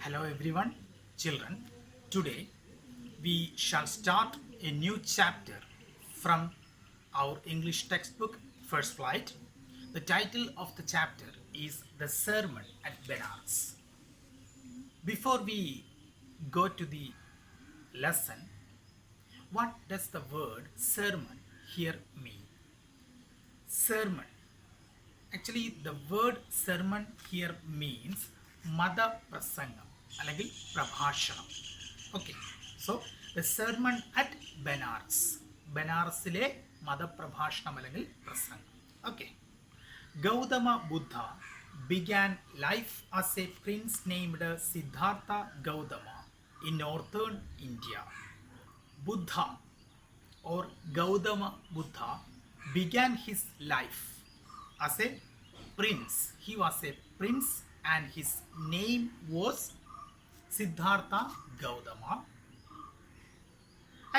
Hello everyone, children. Today we shall start a new chapter from our English textbook, First Flight. The title of the chapter is The Sermon at Benares. Before we go to the lesson, what does the word sermon here mean? Sermon. Actually, the word sermon here means മതപ്രസംഗം അല്ലെങ്കിൽ പ്രഭാഷണം. Okay, so the sermon at Banaras, ബനാറസിലെ മതപ്രഭാഷണം അല്ലെങ്കിൽ പ്രസംഗം. Okay, Gautama Buddha began life as a prince named Siddhartha Gautama in northern India. Buddha or Gautama Buddha began his life as a prince. He was a prince and his name was Siddhartha Gautama.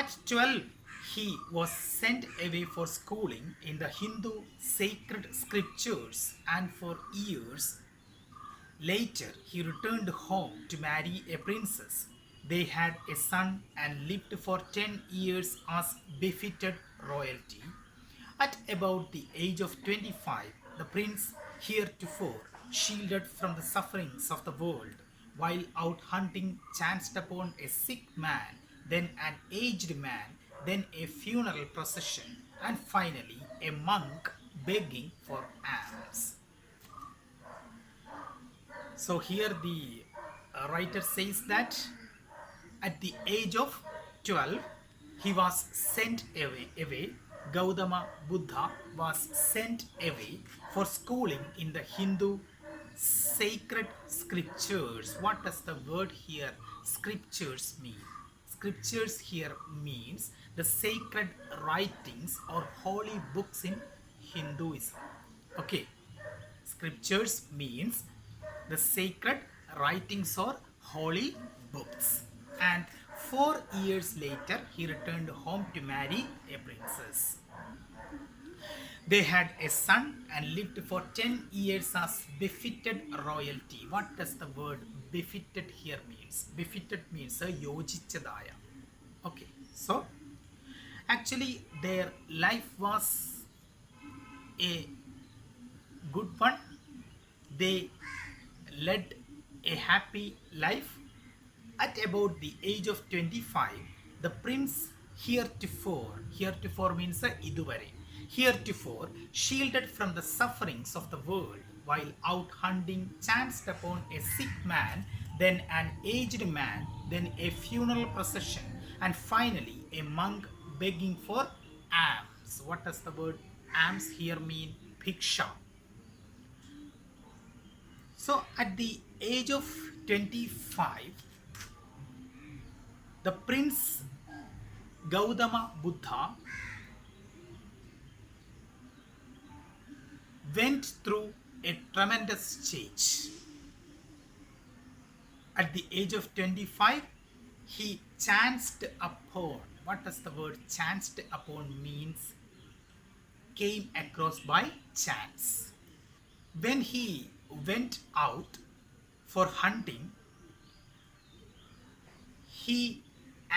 At 12, he was sent away for schooling in the Hindu sacred scriptures, and for years later he returned home to marry a princess. They had a son and lived for 10 years as befitted royalty. At about the age of 25, the prince, heretofore shielded from the sufferings of the world, while out hunting, chanced upon a sick man, then an aged man, then a funeral procession, and finally a monk begging for alms. So here the writer says that at the age of 12, he was sent away. Gautama Buddha was sent away for schooling in the Hindu sacred scriptures. What does the word here scriptures mean? Scriptures here means the sacred writings or holy books in Hinduism. Okay, scriptures means the sacred writings or holy books. And 4 years later, he returned home to marry a princess. They had a son and lived for 10 years as befitted royalty. What does the word befitted here means? Befitted means yojichadaya. Okay, so actually their life was a good one. They led a happy life. At about the age of 25, the prince heretofore means iduvare, heretofore shielded from the sufferings of the world, while out hunting, chanced upon a sick man, then an aged man, then a funeral procession, and finally a monk begging for alms. What does the word alms here mean? Bhiksha. So at the age of 25, the prince Gautama Buddha went through a tremendous change. At the age of 25, he chanced upon. What does the word chanced upon means? Came across by chance. When he went out for hunting, he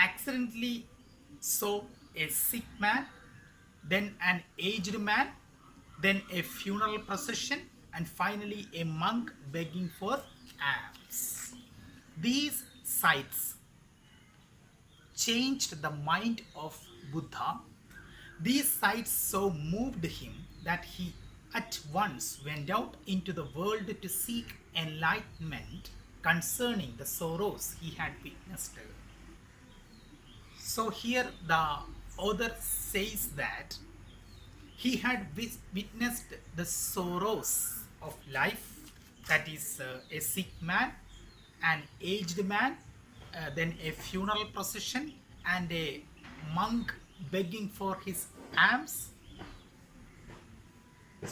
accidentally saw a sick man, then an aged man, then a funeral procession, and finally a monk begging for alms. These sights changed the mind of Buddha. These sights so moved him that he at once went out into the world to seek enlightenment concerning the sorrows he had witnessed. So here the author says that he had witnessed the sorrows of life, that is a sick man, an aged man, then a funeral procession, and a monk begging for his alms.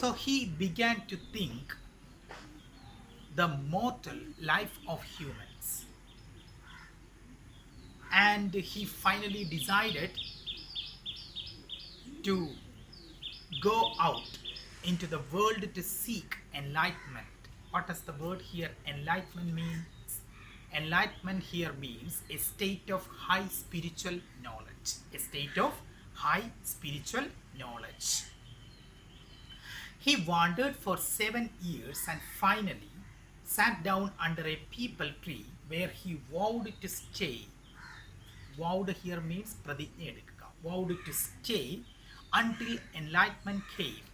So he began to think the mortal life of humans, and he finally decided to go out into the world to seek enlightenment. What does the word here enlightenment means? Enlightenment here means a state of high spiritual knowledge. A state of high spiritual knowledge. He wandered for 7 years and finally sat down under a peepal tree where he vowed to stay. Vowed here means pradijna edukka. Vowed to stay until enlightenment came.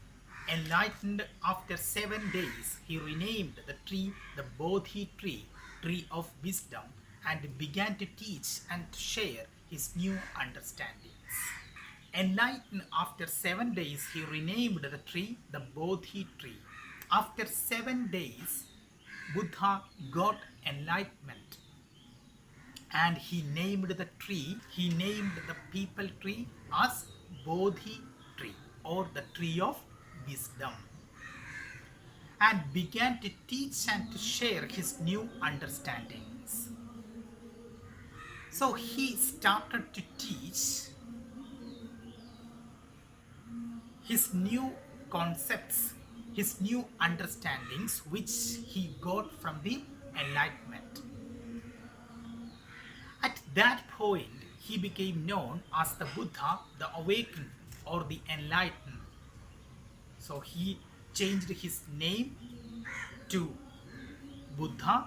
Enlightened after 7 days, he renamed the tree the Bodhi tree, tree of wisdom, and began to teach and to share his new understandings. Enlightened after 7 days, he renamed the tree the Bodhi tree. After 7 days, Buddha got enlightenment and he named the people tree as Bodhi tree or the tree of wisdom, and began to teach and to share his new understandings. So he started to teach his new concepts, his new understandings which he got from the enlightenment. At that point, he became known as the Buddha, the awakened or the enlightened. So he changed his name to Buddha,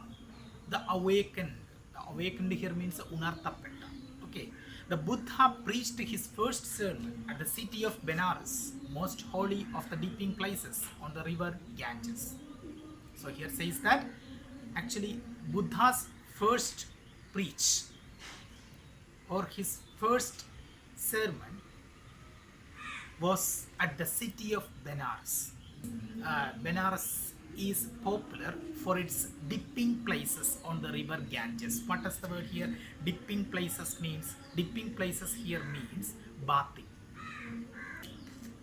the awakened. The awakened here means unarthappetta. Okay. The Buddha preached his first sermon at the city of Benares, most holy of the dipping places on the river Ganges. So here says that actually Buddha's first preach or his first sermon was at the city of Benares. Benares is popular for its dipping places on the river Ganges. What does the word here dipping places means? Dipping places here means bathing.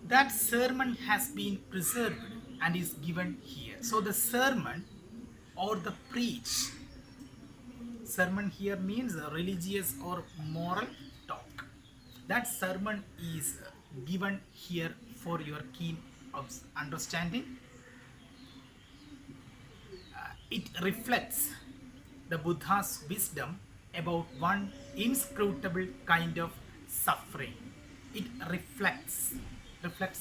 That sermon has been preserved and is given here. So the sermon or the preach, sermon here means religious or moral talk. That sermon is given here for your keen understanding. It reflects the Buddha's wisdom about one inscrutable kind of suffering. It reflects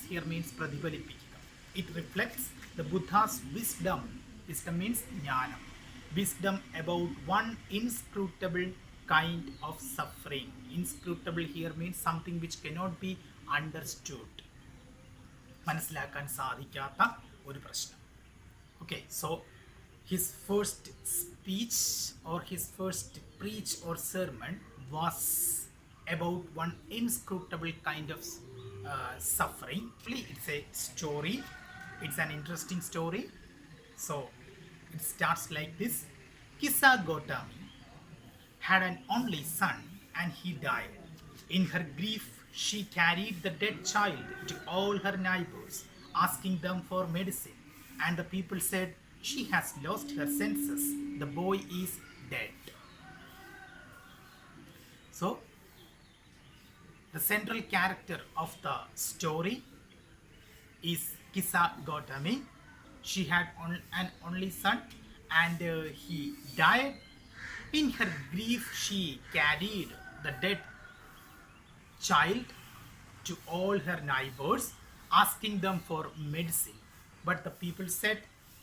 here means pradipalipikka. It reflects the Buddha's wisdom. Wisdom means jnana. Wisdom about one inscrutable kind of suffering. Inscrutable here means something which cannot be understood. മനസ്സിലാക്കാൻ സാധിക്കാത്ത ഒരു പ്രശ്നം. Okay, so his first speech or his first preach or sermon was about one inscrutable kind of suffering. It's a story. It's an interesting story. So it starts like this. Kisa Gautami had an only son and he died. In her grief, she carried the dead child to all her neighbors, asking them for medicine. And the people said, "She has lost her senses. The boy is dead." So, the central character of the story is Kisa Gautami. She had an only son and he died. In her grief, she carried the dead child to all her neighbors, asking them for medicine. But the people said,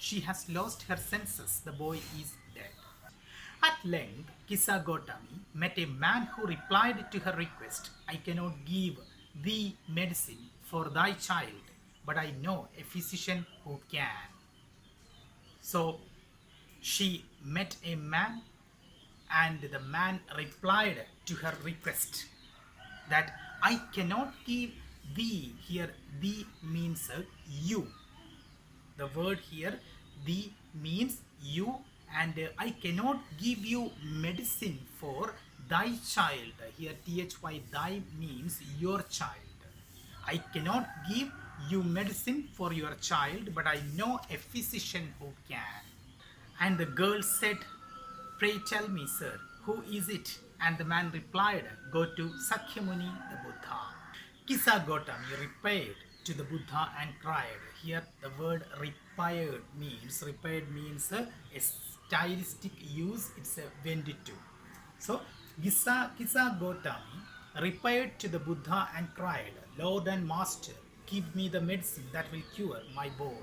"She has lost her senses. The boy is dead." At length, Kisa Gautami met a man who replied to her request, "I cannot give thee medicine for thy child, but I know a physician who can." So she met a man and the man replied to her request that I cannot give thee. Here thee means you. The word here thee means you, and I cannot give you medicine for thy child. Here thy thy means your child. I cannot give you medicine for your child, but I know a physician who can. And the girl said, "Pray tell me, sir, who is it?" And the man replied, "Go to Sakyamuni the Buddha." Kisa Gautami repaired to the Buddha and cried. Here the word repaired means stylistic use, it's a went to. So, Kisa Gotami repaired to the Buddha and cried, Lord and Master, give me the medicine that will cure my boy.